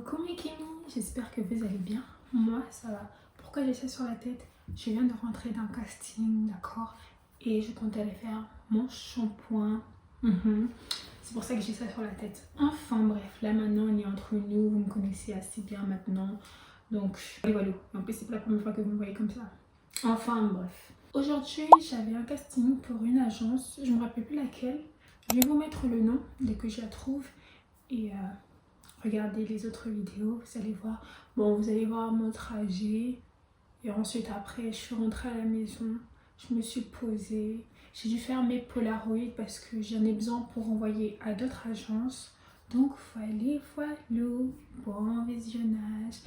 Coucou mes Kimi, j'espère que vous allez bien. Moi ça va. Pourquoi j'ai ça sur la tête? Je viens de rentrer d'un casting, d'accord? Et je comptais aller faire mon shampoing. C'est pour ça que j'ai ça sur la tête. Enfin bref, là maintenant on est entre nous, vous me connaissez assez bien maintenant. Donc et voilà. En plus c'est pas la première fois que vous me voyez comme ça. Enfin bref. Aujourd'hui j'avais un casting pour une agence, je me rappelle plus laquelle. Je vais vous mettre le nom dès que je la trouve. Et regardez les autres vidéos, vous allez voir. Bon, vous allez voir mon trajet. Et ensuite, après, je suis rentrée à la maison. Je me suis posée. J'ai dû faire mes Polaroids parce que j'en ai besoin pour envoyer à d'autres agences. Donc, voilà. Bon visionnage.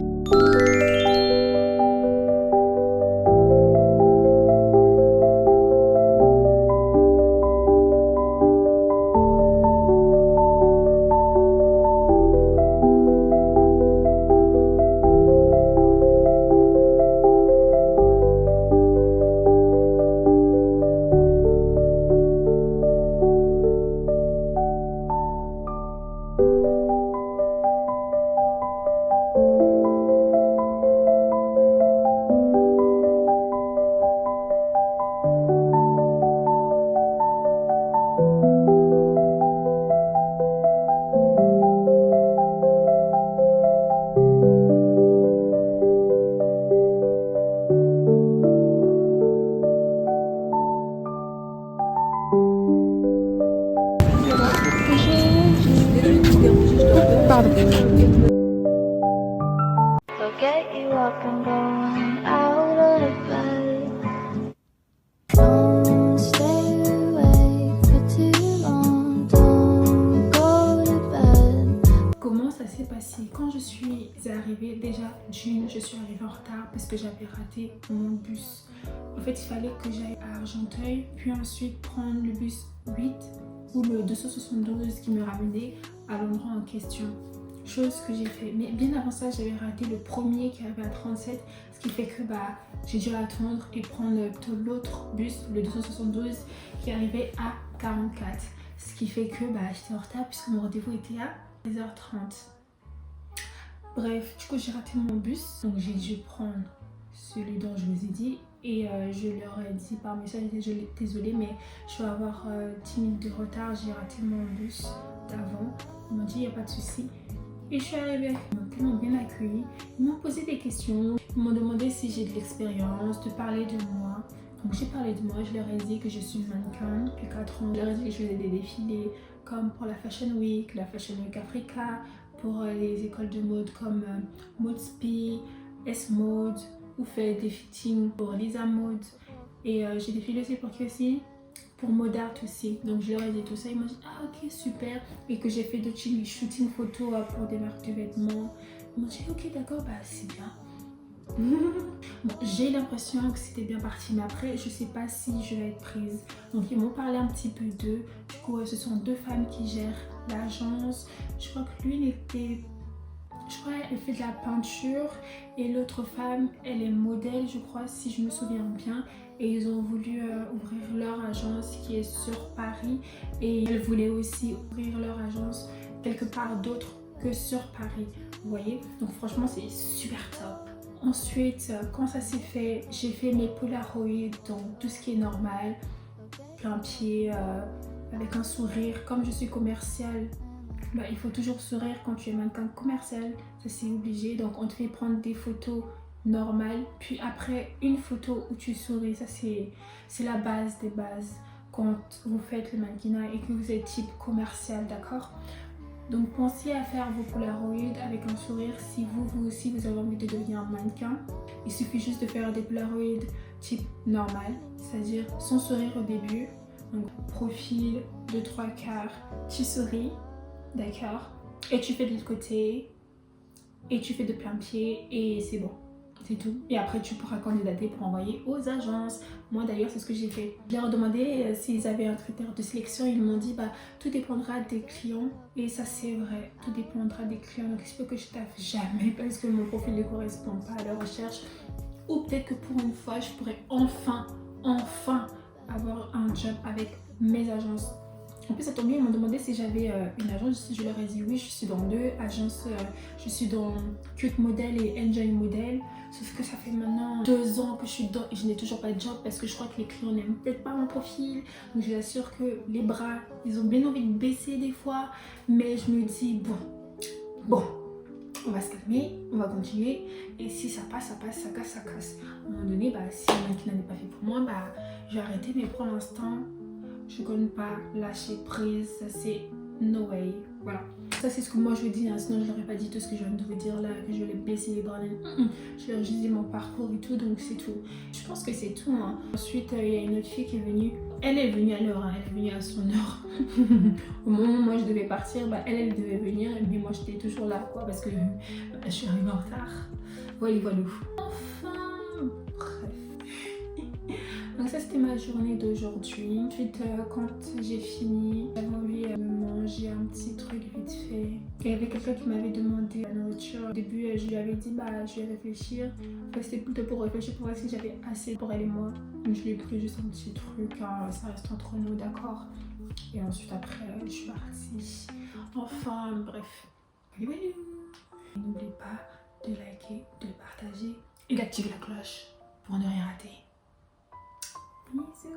Pardon. So get you up and going out of bed. Don't stay awake for too long. Don't go to bed. Comment ça s'est passé? Quand je suis arrivée, déjà d'une, je suis arrivée en retard parce que j'avais raté mon bus. En fait, il fallait que j'aille à Argenteuil, puis ensuite prendre le bus 8 ou le 272 qui me ramenait à l'endroit en question. Chose que j'ai fait. Mais bien avant ça, j'avais raté le premier qui arrivait à 37, ce qui fait que j'ai dû attendre et prendre l'autre bus, le 272, qui arrivait à 44. Ce qui fait que j'étais en retard puisque mon rendez-vous était à 10h30. Bref, du coup j'ai raté mon bus, donc j'ai dû prendre celui dont je vous ai dit et je leur ai dit par message, désolée mais je vais avoir 10 minutes de retard, j'ai raté mon bus d'avant. Ils m'ont dit il n'y a pas de souci. Et je suis arrivée, ils m'ont tellement bien accueilli, ils m'ont posé des questions, ils m'ont demandé si j'ai de l'expérience, de parler de moi. Donc j'ai parlé de moi, je leur ai dit que je suis mannequin depuis 4 ans, je leur ai dit que je faisais des défilés comme pour la Fashion Week, la Fashion Week Africa, pour les écoles de mode comme Modespi, S-Mode, ou fait des fittings pour Lisa Mode. Et j'ai défilé aussi pour qui aussi? Pour Modart aussi. Donc je leur ai dit tout ça, ils m'ont dit ah ok super. Et que j'ai fait de shooting photo pour des marques de vêtements. Ils m'ont dit ok d'accord, c'est bien. Bon, j'ai l'impression que c'était bien parti, mais après je sais pas si je vais être prise. Donc ils m'ont parlé un petit peu d'eux. Du coup ce sont deux femmes qui gèrent l'agence. Je crois que l'une était, elle fait de la peinture et l'autre femme elle est modèle je crois, si je me souviens bien. Et ils ont voulu ouvrir leur agence qui est sur Paris et elles voulaient aussi ouvrir leur agence quelque part d'autre que sur Paris, vous voyez. Donc franchement c'est super top. Ensuite quand ça s'est fait, j'ai fait mes Polaroids, donc tout ce qui est normal, plein pied, avec un sourire. Comme je suis commerciale, il faut toujours sourire quand tu es mannequin commercial, ça c'est obligé. Donc on te fait prendre des photos normales, puis après une photo où tu souris. Ça c'est la base des bases quand vous faites le mannequinat et que vous êtes type commercial, d'accord? Donc pensez à faire vos Polaroids avec un sourire si vous aussi vous avez envie de devenir mannequin. Il suffit juste de faire des Polaroids type normal, c'est-à-dire sans sourire au début. Donc profil, 2-3 quarts, tu souris, d'accord? Et tu fais de l'autre côté et tu fais de plein pied et c'est bon. C'est tout. Et après, tu pourras candidater pour envoyer aux agences. Moi, d'ailleurs, c'est ce que j'ai fait. Je leur ai demandé s'ils avaient un critère de sélection. Ils m'ont dit, tout dépendra des clients. Et ça, c'est vrai. Tout dépendra des clients. Donc, il faut que je taffe jamais parce que mon profil ne correspond pas à leur recherche. Ou peut-être que pour une fois, je pourrais enfin avoir un job avec mes agences En plus, ça tombe bien, ils m'ont demandé si j'avais une agence. Je leur ai dit oui, je suis dans 2 agences. Je suis dans Cute Model et Enjoy Model. Sauf que ça fait maintenant 2 ans que je suis dedans et je n'ai toujours pas de job parce que je crois que les clients n'aiment peut-être pas mon profil. Donc je vous assure que les bras, ils ont bien envie de baisser des fois. Mais je me dis, bon, on va se calmer, on va continuer. Et si ça passe, ça passe, ça casse, ça casse. À un moment donné, si le mec n'est pas fait pour moi, je vais arrêter. Mais pour l'instant, je ne compte pas lâcher prise. Ça, c'est no way. Voilà. Ça, c'est ce que moi je dis. Sinon, je n'aurais pas dit tout ce que je viens de vous dire là, que je vais baisser les bras. Je leur ai juste dit mon parcours et tout, donc c'est tout. Je pense que c'est tout. Ensuite, il y a une autre fille qui est venue. Elle est venue à l'heure, elle est venue à son heure. Au moment où moi je devais partir, elle devait venir, mais moi j'étais toujours là, quoi, parce que je suis arrivée en retard. Voilà. Enfin, bref. Donc ça c'était ma journée d'aujourd'hui. Ensuite quand j'ai fini, j'avais envie de manger un petit truc vite fait. Il y avait quelqu'un qui m'avait demandé la nourriture. Au début je lui avais dit je vais réfléchir. Enfin, c'était plutôt pour réfléchir pour voir si j'avais assez pour elle et moi. Donc je lui ai pris juste un petit truc, ça reste entre nous, d'accord. Et ensuite après je suis partie. Enfin bref. N'oubliez pas de liker, de partager et d'activer la cloche pour ne rien rater. Bisous.